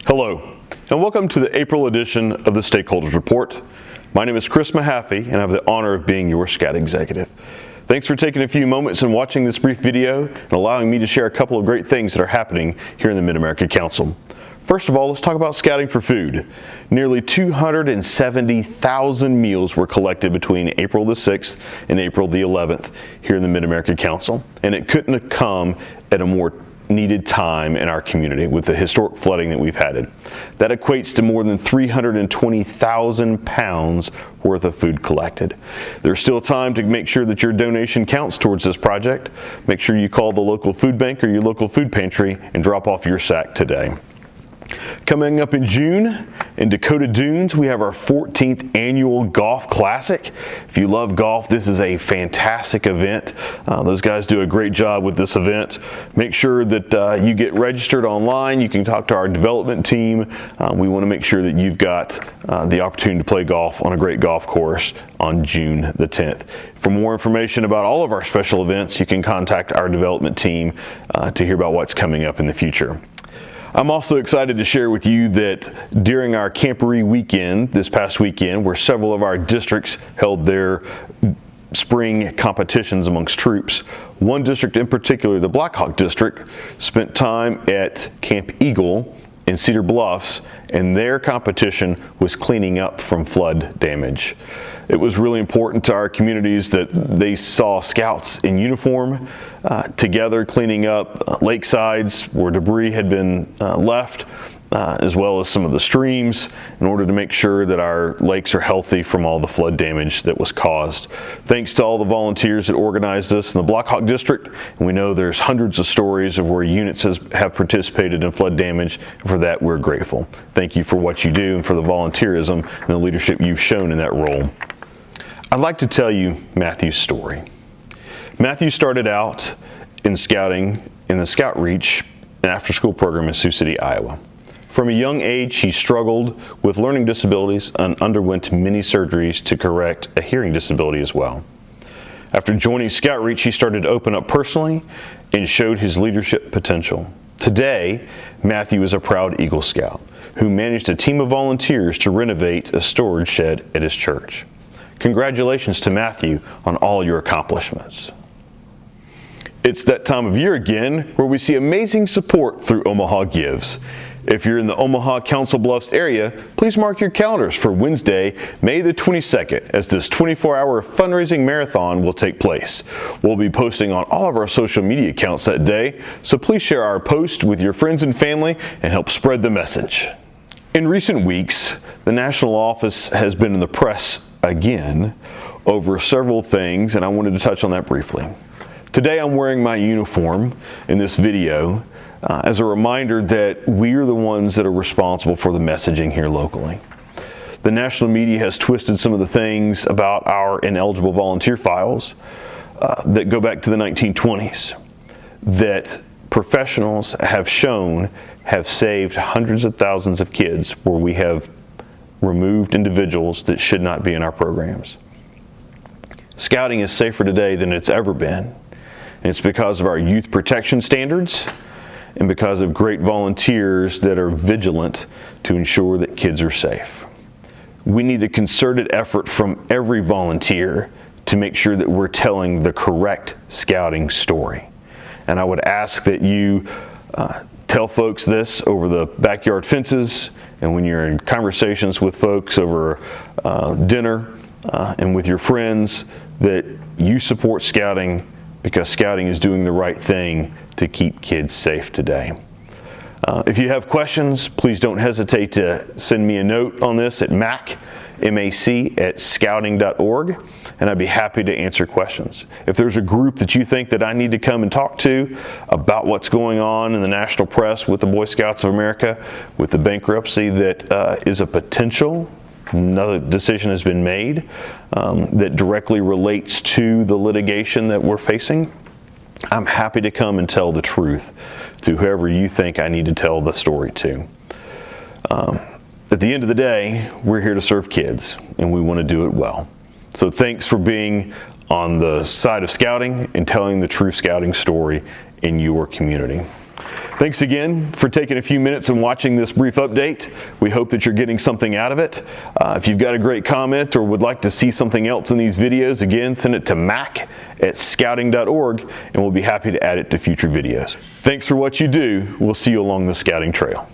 Hello, and welcome to the April edition of the Stakeholders Report. My name is Chris Mahaffey, and I have the honor of being your Scout Executive. Thanks for taking a few moments and watching this brief video and allowing me to share a couple of great things that are happening here in the Mid-America Council. First of all, let's talk about scouting for food. Nearly 270,000 meals were collected between April the 6th and April the 11th here in the Mid-America Council, and it couldn't have come at a more needed time in our community with the historic flooding that we've had. That equates to more than 320,000 pounds worth of food collected. There's still time to make sure that your donation counts towards this project. Make sure you call the local food bank or your local food pantry and drop off your sack today. Coming up in June, in Dakota Dunes, we have our 14th annual Golf Classic. If you love golf, this is a fantastic event. Those guys do a great job with this event. Make sure that you get registered online. You can talk to our development team. We want to make sure that you've got the opportunity to play golf on a great golf course on June the 10th. For more information about all of our special events, you can contact our development team to hear about what's coming up in the future. I'm also excited to share with you that during our Camporee weekend, this past weekend, where several of our districts held their spring competitions amongst troops, one district in particular, the Black Hawk District, spent time at Camp Eagle in Cedar Bluffs, and their competition was cleaning up from flood damage. It was really important to our communities that they saw scouts in uniform together cleaning up lakesides where debris had been left, as well as some of the streams, in order to make sure that our lakes are healthy from all the flood damage that was caused. Thanks to all the volunteers that organized this in the Black Hawk District, and we know there's hundreds of stories of where units have participated in flood damage, and for that we're grateful. Thank you for what you do and for the volunteerism and the leadership you've shown in that role. I'd like to tell you Matthew's story. Matthew started out in scouting in the Scout Reach, an after-school program in Sioux City, Iowa. From a young age, he struggled with learning disabilities and underwent many surgeries to correct a hearing disability as well. After joining Scout Reach, he started to open up personally and showed his leadership potential. Today, Matthew is a proud Eagle Scout who managed a team of volunteers to renovate a storage shed at his church. Congratulations to Matthew on all your accomplishments. It's that time of year again where we see amazing support through Omaha Gives. If you're in the Omaha Council Bluffs area, please mark your calendars for Wednesday, May the 22nd, as this 24-hour fundraising marathon will take place. We'll be posting on all of our social media accounts that day, so please share our post with your friends and family and help spread the message. In recent weeks, the national office has been in the press again over several things, and I wanted to touch on that briefly. Today I'm wearing my uniform in this video as a reminder that we are the ones that are responsible for the messaging here locally. The national media has twisted some of the things about our ineligible volunteer files that go back to the 1920s, that professionals have shown have saved hundreds of thousands of kids where we have removed individuals that should not be in our programs. Scouting is safer today than it's ever been, and it's because of our youth protection standards and because of great volunteers that are vigilant to ensure that kids are safe. We need a concerted effort from every volunteer to make sure that we're telling the correct scouting story. And I would ask that you tell folks this over the backyard fences, and when you're in conversations with folks over dinner and with your friends, that you support scouting because scouting is doing the right thing to keep kids safe today. If you have questions, please don't hesitate to send me a note on this at mac@scouting.org, and I'd be happy to answer questions. If there's a group that you think that I need to come and talk to about what's going on in the national press with the Boy Scouts of America, with the bankruptcy that is a potential, another decision has been made that directly relates to the litigation that we're facing, I'm happy to come and tell the truth to whoever you think I need to tell the story to. At the end of the day, we're here to serve kids, and we want to do it well. So thanks for being on the side of scouting and telling the true scouting story in your community. Thanks again for taking a few minutes and watching this brief update. We hope that you're getting something out of it. If you've got a great comment or would like to see something else in these videos, again, send it to mac@scouting.org and we'll be happy to add it to future videos. Thanks for what you do. We'll see you along the scouting trail.